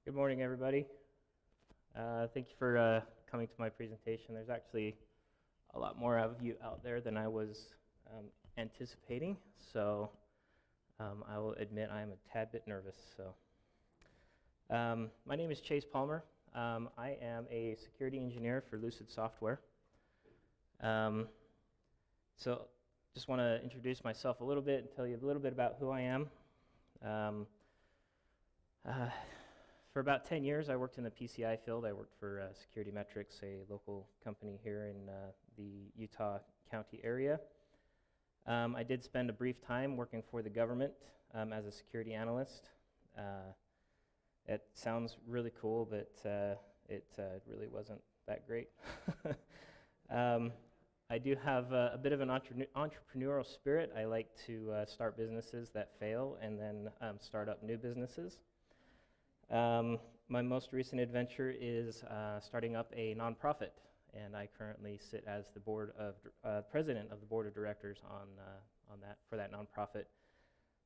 Good morning, everybody. Thank you for coming to my presentation. There's actually a lot more of you out there than I was anticipating, so I will admit I am a tad bit nervous. My name is Chase Palmer. I am a security engineer for Lucid Software. So just want to introduce myself a little bit and tell you a little bit about who I am. For about 10 years, I worked in the PCI field. I worked for Security Metrics, a local company here in the Utah County area. I did spend a brief time working for the government as a security analyst. It sounds really cool, but it really wasn't that great. I do have a bit of an entrepreneurial spirit. I like to start businesses that fail and then start up new businesses. My most recent adventure is starting up a nonprofit, and I currently sit as the president of the board of directors for that nonprofit,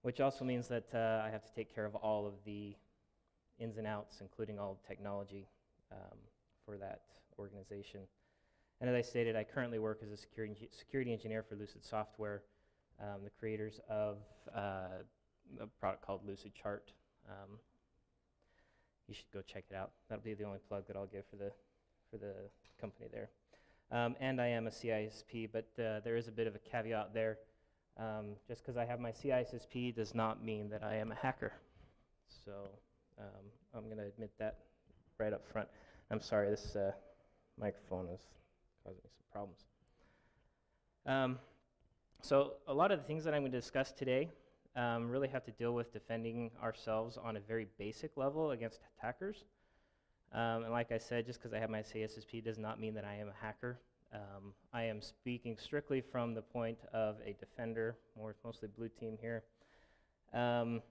which also means that I have to take care of all of the ins and outs, including all the technology for that organization. And as I stated, I currently work as a security engineer for Lucid Software, the creators of a product called Lucid Chart. You should go check it out. That'll be the only plug that I'll give for the company there. And I am a CISSP, but there is a bit of a caveat there. Just because I have my CISSP does not mean that I am a hacker. So I'm going to admit that right up front. I'm sorry, this microphone is causing me some problems. So a lot of the things that I'm going to discuss today really have to deal with defending ourselves on a very basic level against attackers. And like I said, just because I have my CISSP does not mean that I am a hacker. I am speaking strictly from the point of a defender, mostly blue team here. And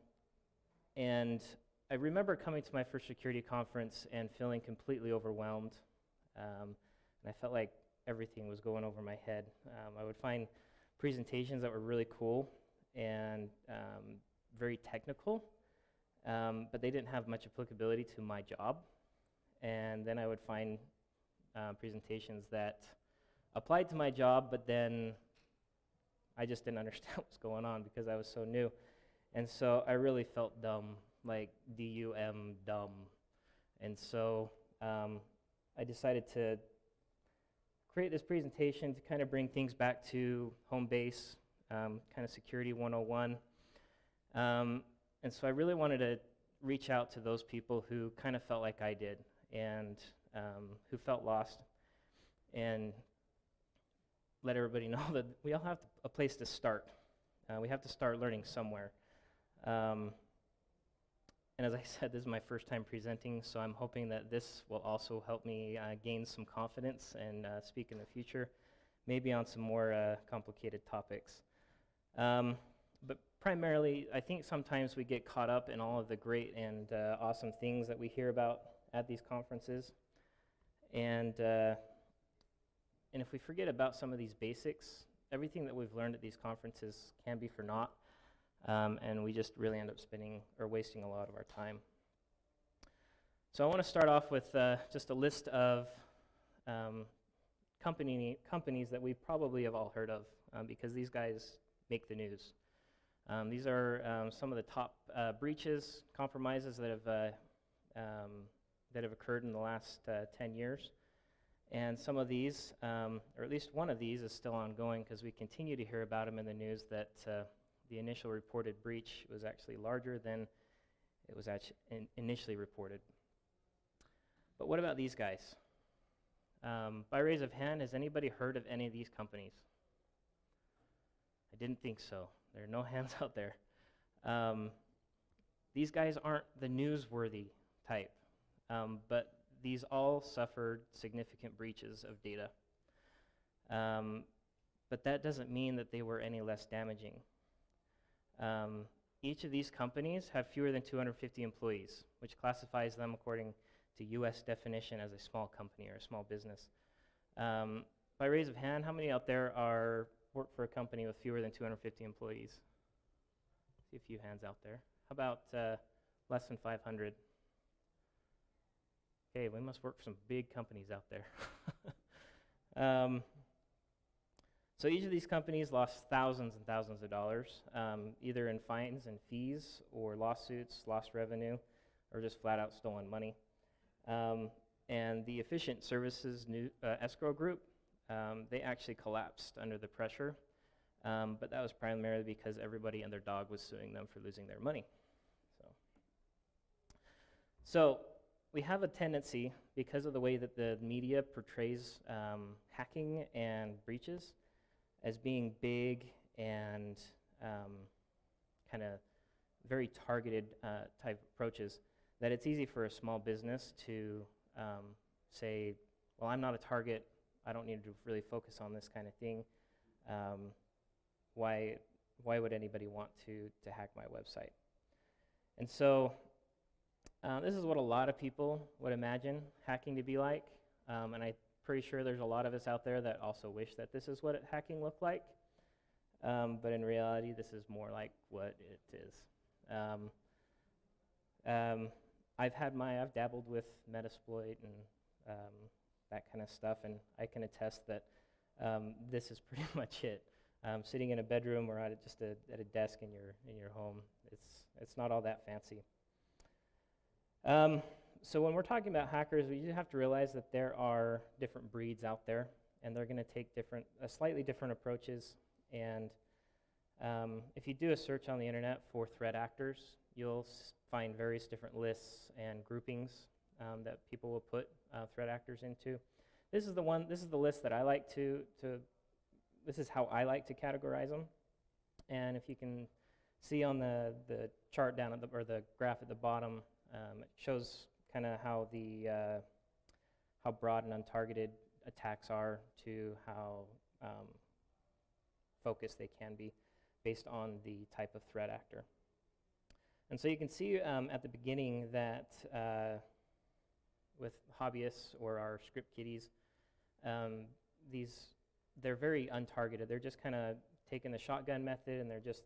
I remember coming to my first security conference and feeling completely overwhelmed. And I felt like everything was going over my head. I would find presentations that were really cool and very technical, but they didn't have much applicability to my job. And then I would find presentations that applied to my job, but then I just didn't understand what was going on because I was so new. And so I really felt dumb, like D-U-M, dumb. And so I decided to create this presentation to kind of bring things back to home base, kind of security 101. And so I really wanted to reach out to those people who kind of felt like I did and who felt lost, and let everybody know that we all have a place to start. We have to start learning somewhere. And as I said, this is my first time presenting, so I'm hoping that this will also help me gain some confidence and speak in the future, maybe on some more complicated topics. But primarily, I think sometimes we get caught up in all of the great and awesome things that we hear about at these conferences. And if we forget about some of these basics, everything that we've learned at these conferences can be for naught, and we just really end up wasting a lot of our time. So I want to start off with just a list of companies that we probably have all heard of, because these guys make the news. These are some of the top breaches, compromises that have occurred in the last 10 years. And some of these, or at least one of these, is still ongoing because we continue to hear about them in the news that the initial reported breach was actually larger than it was initially reported. But what about these guys? By raise of hand, has anybody heard of any of these companies? I didn't think so. There are no hands out there. These guys aren't the newsworthy type, but these all suffered significant breaches of data. But that doesn't mean that they were any less damaging. Each of these companies have fewer than 250 employees, which classifies them according to US definition as a small company or a small business. By raise of hand, how many out there work for a company with fewer than 250 employees? See a few hands out there. How about less than 500? okay, we must work for some big companies out there. So each of these companies lost thousands and thousands of dollars, either in fines and fees or lawsuits, lost revenue, or just flat out stolen money. And the Efficient Services escrow group, they actually collapsed under the pressure, but that was primarily because everybody and their dog was suing them for losing their money. So we have a tendency, because of the way that the media portrays hacking and breaches as being big and kind of very targeted type approaches, that it's easy for a small business to say, well, I'm not a target, I don't need to really focus on this kind of thing. Why would anybody want to hack my website? And so this is what a lot of people would imagine hacking to be like, and I'm pretty sure there's a lot of us out there that also wish that this is what hacking looked like, but in reality, this is more like what it is. I've dabbled with Metasploit and that kind of stuff, and I can attest that this is pretty much it. Sitting in a bedroom or at a desk in your home, it's not all that fancy. So when we're talking about hackers, we do have to realize that there are different breeds out there, and they're going to take slightly different approaches. And if you do a search on the internet for threat actors, you'll find various different lists and groupings that people will put threat actors into. This is the list that I like this is how I like to categorize them. And if you can see on the chart down or the graph at the bottom, it shows kind of how broad and untargeted attacks are to how focused they can be based on the type of threat actor. And so you can see at the beginning that with hobbyists or our script kiddies, they're very untargeted. They're just kind of taking the shotgun method, and they're just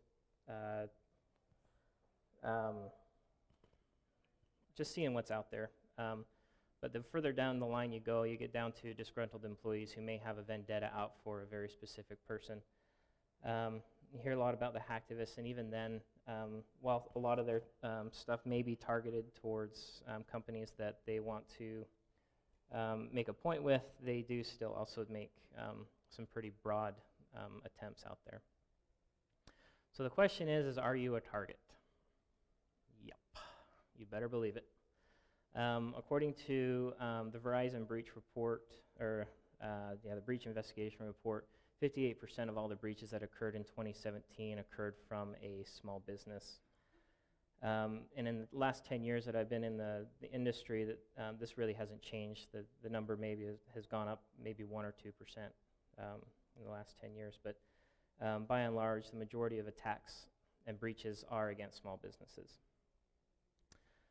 seeing what's out there. But the further down the line you go, you get down to disgruntled employees who may have a vendetta out for a very specific person. You hear a lot about the hacktivists, and even then, while a lot of their stuff may be targeted towards companies that they want to make a point with, they do still also make some pretty broad attempts out there. So the question is are you a target? Yep, you better believe it. According to the Verizon breach report, or the breach investigation report, 58% of all the breaches that occurred in 2017 occurred from a small business. And in the last 10 years that I've been in the industry, this really hasn't changed. The number maybe has gone up maybe 1 or 2% in the last 10 years. But by and large, the majority of attacks and breaches are against small businesses.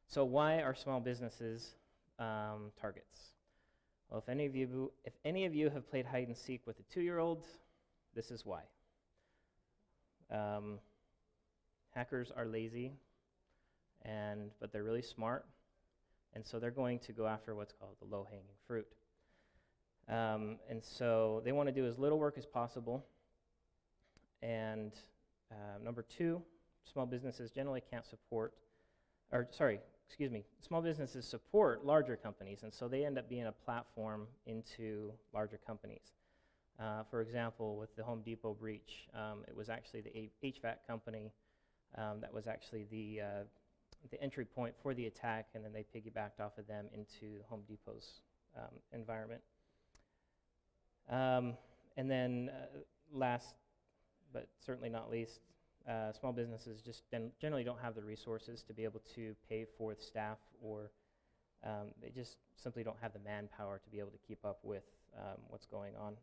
So why are small businesses targets? Well, if any of you have played hide and seek with a 2-year-old, this is why. Hackers are lazy, but they're really smart, and so they're going to go after what's called the low-hanging fruit. And so they want to do as little work as possible. And number 2, small businesses generally can't small businesses support larger companies, and so they end up being a platform into larger companies. For example, with the Home Depot breach, it was actually the HVAC company that was actually the entry point for the attack, and then they piggybacked off of them into Home Depot's environment. And then last, but certainly not least, small businesses just generally don't have the resources to be able to pay for the staff, or they just simply don't have the manpower to be able to keep up with what's going on.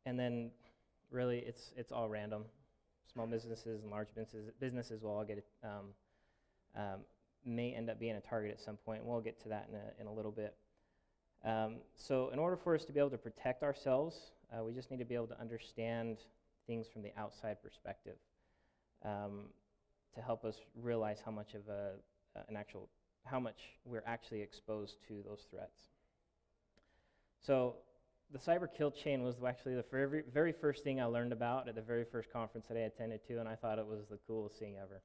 And then really it's all random. Small businesses and large businesses will all get may end up being a target at some point, and we'll get to that in a little bit. So in order for us to be able to protect ourselves, we just need to be able to understand things from the outside perspective to help us realize how much of an actual how much we're actually exposed to those threats. So the cyber kill chain was actually the very first thing I learned about at the very first conference that I attended to, and I thought it was the coolest thing ever.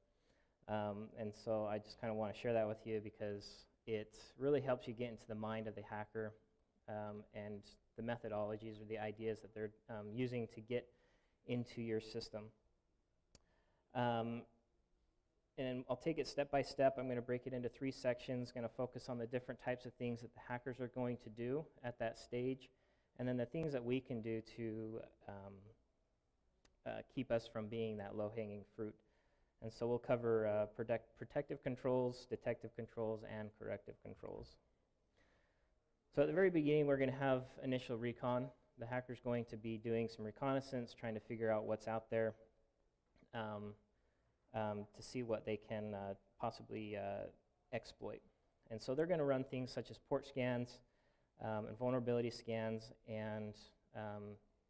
And so I just kind of want to share that with you because it really helps you get into the mind of the hacker and the methodologies or the ideas that they're using to get into your system. And I'll take it step by step. I'm going to break it into 3 sections, going to focus on the different types of things that the hackers are going to do at that stage, and then the things that we can do to keep us from being that low-hanging fruit. And so we'll cover protective controls, detective controls, and corrective controls. So at the very beginning, we're going to have initial recon. The hacker's going to be doing some reconnaissance, trying to figure out what's out there to see what they can possibly exploit. And so they're going to run things such as port scans and vulnerability scans, and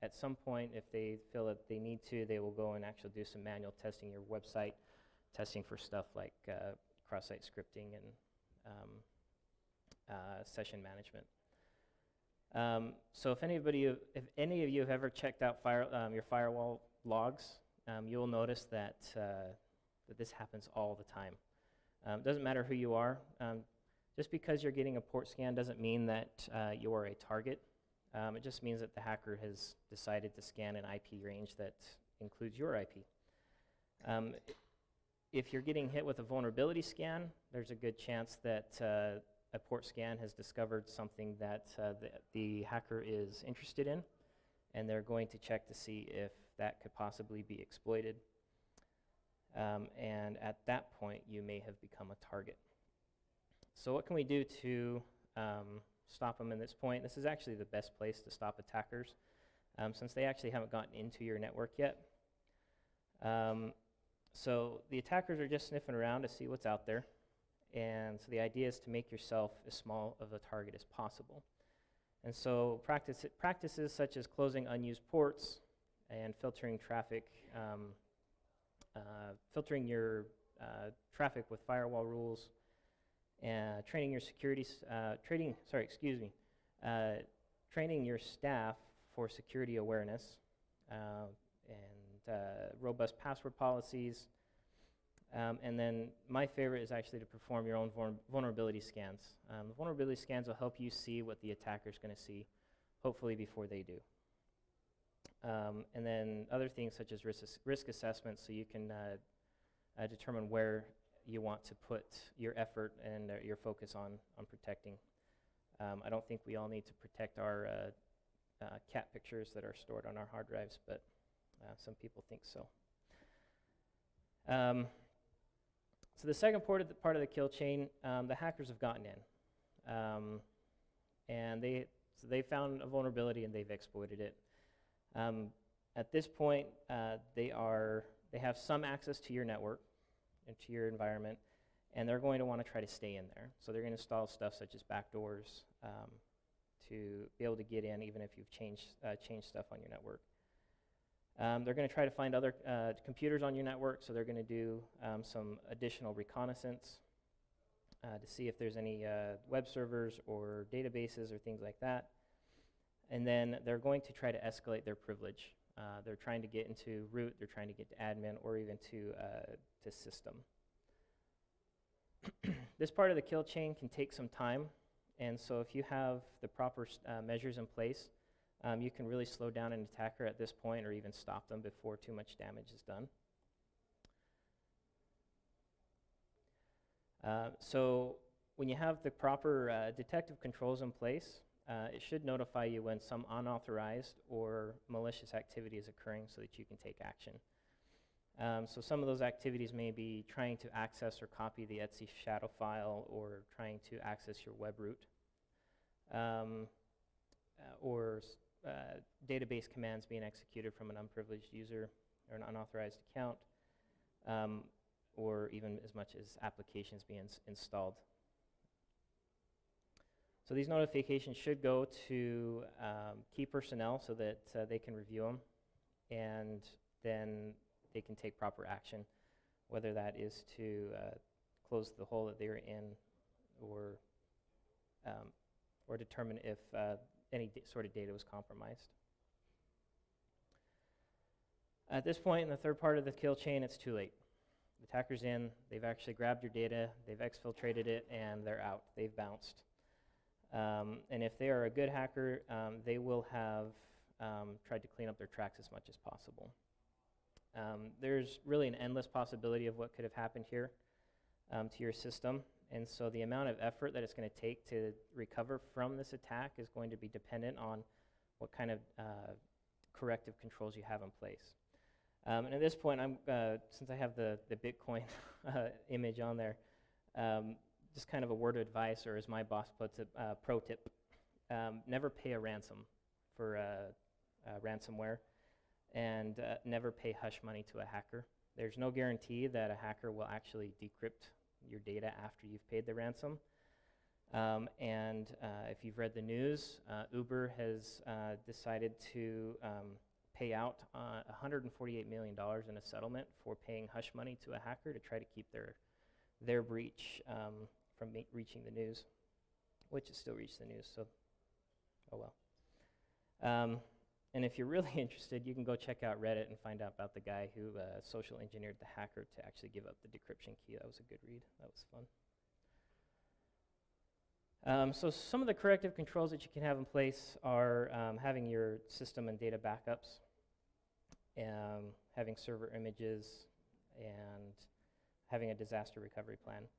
at some point, if they feel that they need to, they will go and actually do some manual testing, your website testing for stuff like cross-site scripting and session management. So if any of you have ever checked out your firewall logs, you will notice that this happens all the time. It doesn't matter who you are. Just because you're getting a port scan doesn't mean that you are a target. It just means that the hacker has decided to scan an IP range that includes your IP. If you're getting hit with a vulnerability scan, there's a good chance that a port scan has discovered something that the hacker is interested in, and they're going to check to see if that could possibly be exploited. And at that point, you may have become a target. So what can we do to stop them at this point? This is actually the best place to stop attackers, since they actually haven't gotten into your network yet. So the attackers are just sniffing around to see what's out there, and so the idea is to make yourself as small of a target as possible. And so practices such as closing unused ports and filtering traffic, filtering your traffic with firewall rules, training your training your staff for security awareness, and robust password policies. And then my favorite is actually to perform your own vulnerability scans. The vulnerability scans will help you see what the attacker's going to see, hopefully before they do. And then other things such as risk assessment, so you can determine where you want to put your effort and your focus on protecting. I don't think we all need to protect our cat pictures that are stored on our hard drives, but some people think so. So the second part of the kill chain, the hackers have gotten in, and they found a vulnerability and they've exploited it. At this point, they have some access to your network and to your environment, and they're going to want to try to stay in there. So they're going to install stuff such as backdoors to be able to get in, even if you've changed stuff on your network. They're going to try to find other computers on your network, so they're going to do some additional reconnaissance to see if there's any web servers or databases or things like that. And then they're going to try to escalate their privilege. They're trying to get into root, they're trying to get to admin, or even to system. This part of the kill chain can take some time, and so if you have the proper measures in place, you can really slow down an attacker at this point, or even stop them before too much damage is done. So when you have the proper detective controls in place, it should notify you when some unauthorized or malicious activity is occurring so that you can take action. So some of those activities may be trying to access or copy the Etsy shadow file, or trying to access your web root, or database commands being executed from an unprivileged user or an unauthorized account, or even as much as applications being installed. So these notifications should go to key personnel so that they can review them, and then they can take proper action, whether that is to close the hole that they're in or determine if any sort of data was compromised. At this point in the third part of the kill chain, it's too late. The attacker's in, they've actually grabbed your data, they've exfiltrated it, and they're out. They've bounced. And if they are a good hacker, they will have tried to clean up their tracks as much as possible. There's really an endless possibility of what could have happened here to your system. And so the amount of effort that it's going to take to recover from this attack is going to be dependent on what kind of corrective controls you have in place. And at this point, since I have the Bitcoin image on there, just kind of a word of advice, or as my boss puts it, pro tip, never pay a ransom for ransomware, and never pay hush money to a hacker. There's no guarantee that a hacker will actually decrypt your data after you've paid the ransom. And if you've read the news, Uber has decided to pay out $148 million in a settlement for paying hush money to a hacker to try to keep their breach from reaching the news, which it still reached the news, so oh well. And if you're really interested, you can go check out Reddit and find out about the guy who social engineered the hacker to actually give up the decryption key. That was a good read. That was fun. So some of the corrective controls that you can have in place are having your system and data backups, having server images, and having a disaster recovery plan.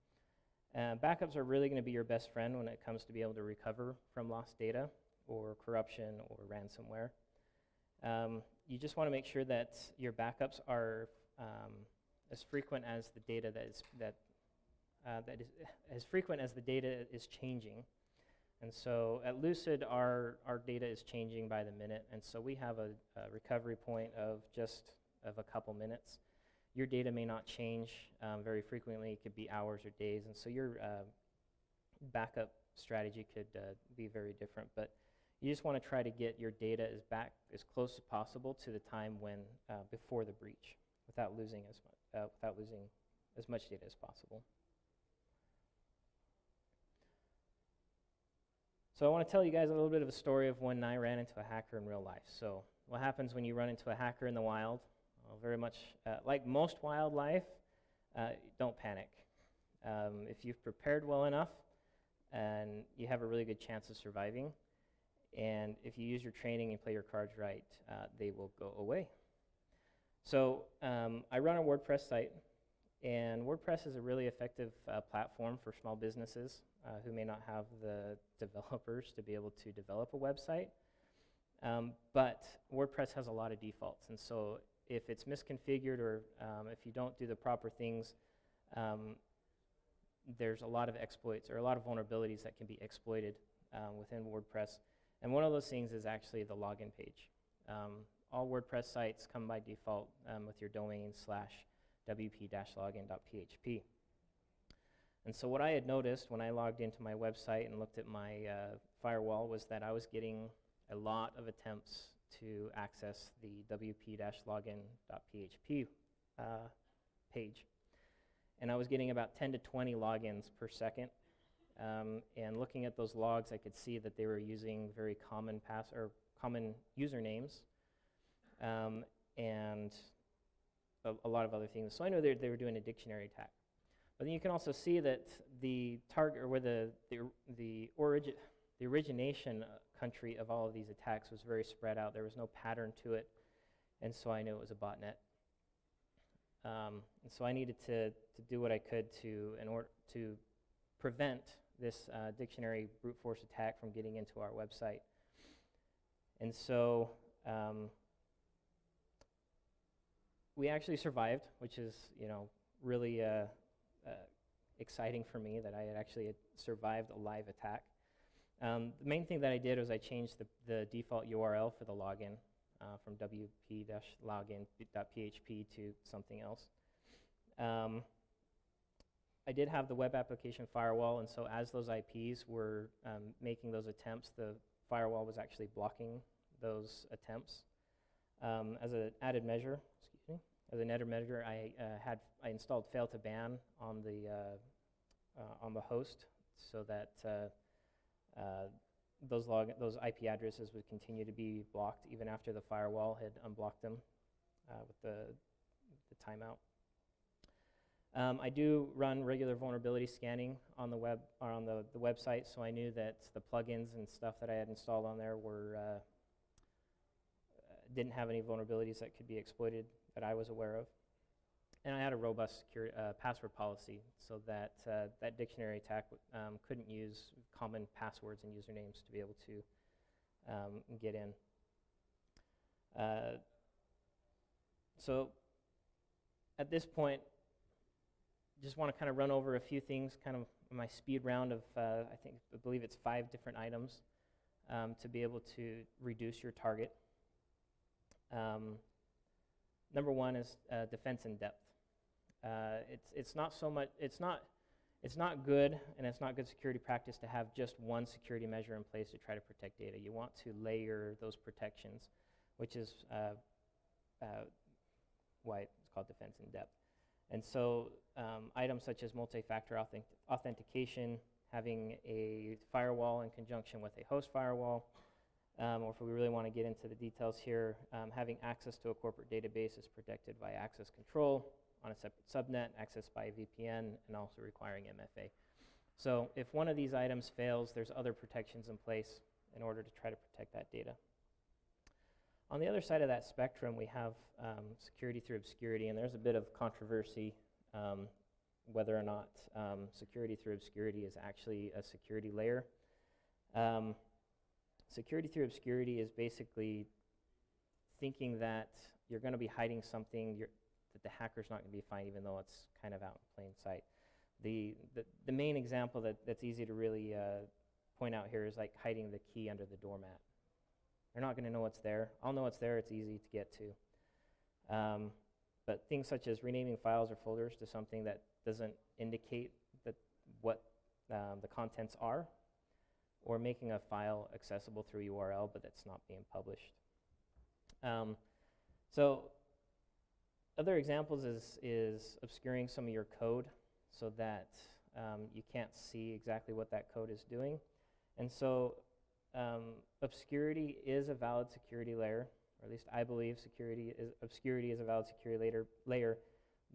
Backups are really going to be your best friend when it comes to be able to recover from lost data or corruption or ransomware. You just want to make sure that your backups are as frequent as the data as frequent as the data is changing. And so at Lucid, our data is changing by the minute, and so we have a recovery point of a couple minutes. Your data may not change very frequently. It could be hours or days, and so your backup strategy could be very different. But you just want to try to get your data back as close as possible to the time when before the breach, without losing as much data as possible. So I want to tell you guys a little bit of a story of when I ran into a hacker in real life. So what happens when you run into a hacker in the wild? Well, very much like most wildlife, don't panic. If you've prepared well enough, and you have a really good chance of surviving, and if you use your training and play your cards right, they will go away. So I run a WordPress site, and WordPress is a really effective platform for small businesses who may not have the developers to be able to develop a website. But WordPress has a lot of defaults, and so if it's misconfigured or if you don't do the proper things, there's a lot of exploits or a lot of vulnerabilities that can be exploited within WordPress. And one of those things is actually the login page. All WordPress sites come by default with your domain /wp-login.php. And so what I had noticed when I logged into my website and looked at my firewall was that I was getting a lot of attempts to access the wp-login.php page. And I was getting about 10 to 20 logins per second. And looking at those logs, I could see that they were using very common common usernames and a lot of other things. So I know they were doing a dictionary attack. But then you can also see that the target, or where the origination country of all of these attacks was very spread out. There was no pattern to it, and so I knew it was a botnet. And so I needed to do what I could in order to prevent this dictionary brute force attack from getting into our website. And so we actually survived, which is, really exciting for me that I had actually survived a live attack. The main thing that I did was I changed the default URL for the login from wp-login.php to something else. I did have the web application firewall, and so as those IPs were making those attempts, the firewall was actually blocking those attempts. As an added measure, I installed fail to ban on the host so that those IP addresses would continue to be blocked even after the firewall had unblocked them with the timeout. I do run regular vulnerability scanning on the web or on the website, so I knew that the plugins and stuff that I had installed on there were didn't have any vulnerabilities that could be exploited that I was aware of. And I had a robust password policy so that that dictionary attack couldn't use common passwords and usernames to be able to get in. So at this point, just want to kind of run over a few things, kind of my speed round of, I believe it's 5 different items to be able to reduce your target. Number 1 is defense in depth. It's not so much. It's not good, and it's not good security practice to have just one security measure in place to try to protect data. You want to layer those protections, which is why it's called defense in depth. And so items such as multi-factor authentication, having a firewall in conjunction with a host firewall, or if we really want to get into the details here, having access to a corporate database is protected by access control on a separate subnet, access by a VPN, and also requiring MFA. So if one of these items fails, there's other protections in place in order to try to protect that data. On the other side of that spectrum, we have security through obscurity, and there's a bit of controversy whether or not security through obscurity is actually a security layer. Security through obscurity is basically thinking that you're going to be hiding something that the hacker's not going to be finding, even though it's kind of out in plain sight. The main example that's easy to really point out here is like hiding the key under the doormat. They're not going to know what's there. I'll know what's there. It's easy to get to. But things such as renaming files or folders to something that doesn't indicate what the contents are, or making a file accessible through URL, but that's not being published. So other examples is obscuring some of your code so that you can't see exactly what that code is doing. And so obscurity is a valid security layer, or at least I believe obscurity is a valid security layer,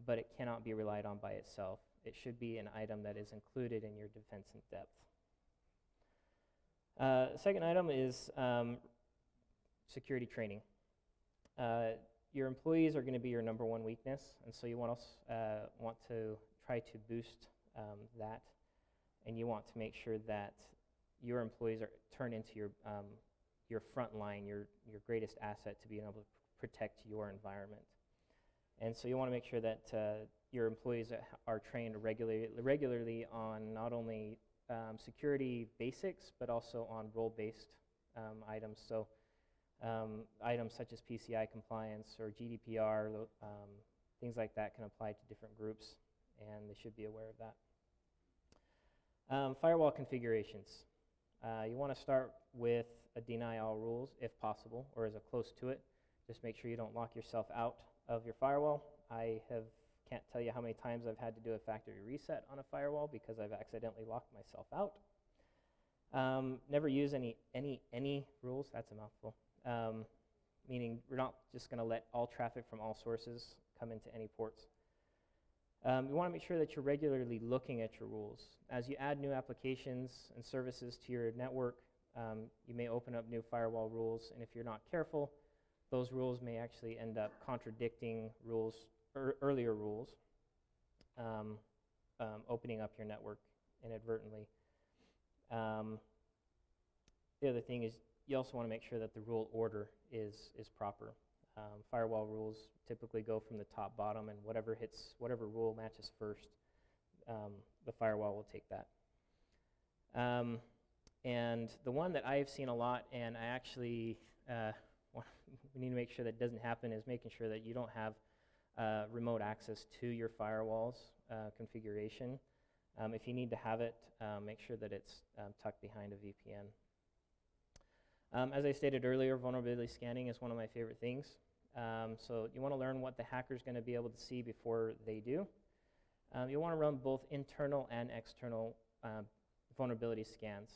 but it cannot be relied on by itself. It should be an item that is included in your defense in depth. Second item is security training. Your employees are going to be your number 1 weakness, and so you want to try to boost that, and you want to make sure that your employees are turned into your front line, your greatest asset to being able to protect your environment. And so you want to make sure that your employees are trained regularly on not only security basics, but also on role-based items. So items such as PCI compliance or GDPR, things like that can apply to different groups, and they should be aware of that. Firewall configurations. You want to start with a deny all rules if possible, or as close to it. Just make sure you don't lock yourself out of your firewall. Can't tell you how many times I've had to do a factory reset on a firewall because I've accidentally locked myself out. Never use any rules. That's a mouthful. Meaning we're not just going to let all traffic from all sources come into any ports. You want to make sure that you're regularly looking at your rules. As you add new applications and services to your network, you may open up new firewall rules, and if you're not careful, those rules may actually end up contradicting earlier rules, opening up your network inadvertently. The other thing is you also want to make sure that the rule order is proper. Firewall rules typically go from the top bottom, and whatever rule matches first, the firewall will take that. And the one that I've seen a lot, and I actually we need to make sure that doesn't happen, is making sure that you don't have remote access to your firewall's configuration. If you need to have it, make sure that it's tucked behind a VPN. As I stated earlier, vulnerability scanning is one of my favorite things. So you want to learn what the hacker's going to be able to see before they do. You want to run both internal and external vulnerability scans.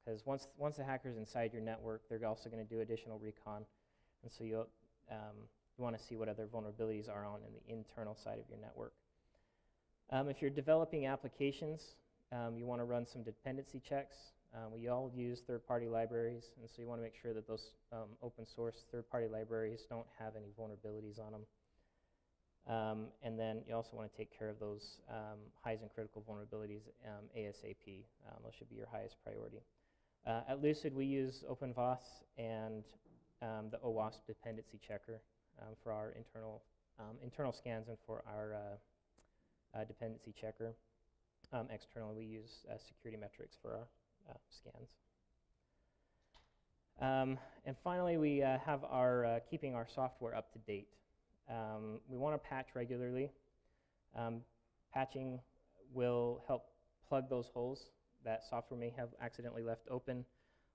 Because once the hacker's inside your network, they're also going to do additional recon. And so you want to see what other vulnerabilities are on in the internal side of your network. If you're developing applications, you want to run some dependency checks. We all use third-party libraries, and so you want to make sure that those open source third-party libraries don't have any vulnerabilities on them. And then you also want to take care of those highs and critical vulnerabilities ASAP. Those should be your highest priority. At Lucid, we use OpenVOS and the OWASP dependency checker for our internal scans and for our dependency checker. Externally, we use security metrics for our scans. And finally, we have our keeping our software up to date. We want to patch regularly. Patching will help plug those holes that software may have accidentally left open,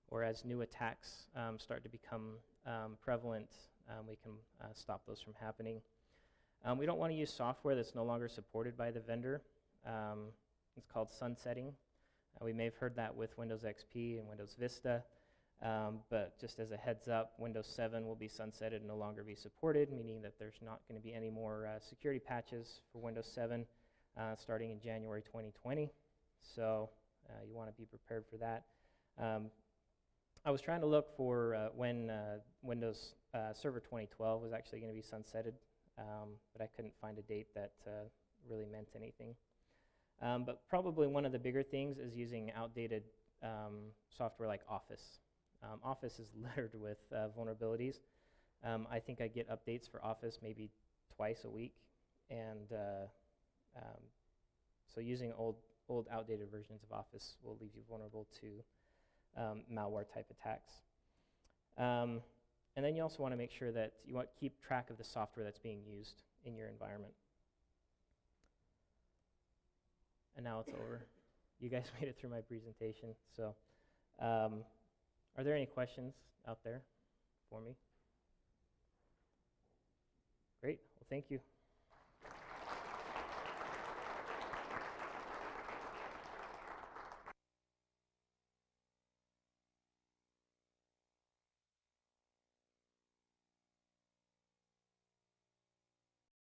or as new attacks start to become prevalent, we can stop those from happening. We don't want to use software that's no longer supported by the vendor. It's called sunsetting. We may have heard that with Windows XP and Windows Vista, but just as a heads up, Windows 7 will be sunsetted and no longer be supported, meaning that there's not going to be any more security patches for Windows 7 starting in January 2020. So you want to be prepared for that. I was trying to look for when Windows Server 2012 was actually going to be sunsetted, but I couldn't find a date that really meant anything. But probably one of the bigger things is using outdated software like Office. Office is littered with vulnerabilities. I think I get updates for Office maybe twice a week, and so using old outdated versions of Office will leave you vulnerable to malware type attacks. And then you also want to make sure that you want to keep track of the software that's being used in your environment. And now it's over. You guys made it through my presentation. So are there any questions out there for me? Great. Well, thank you.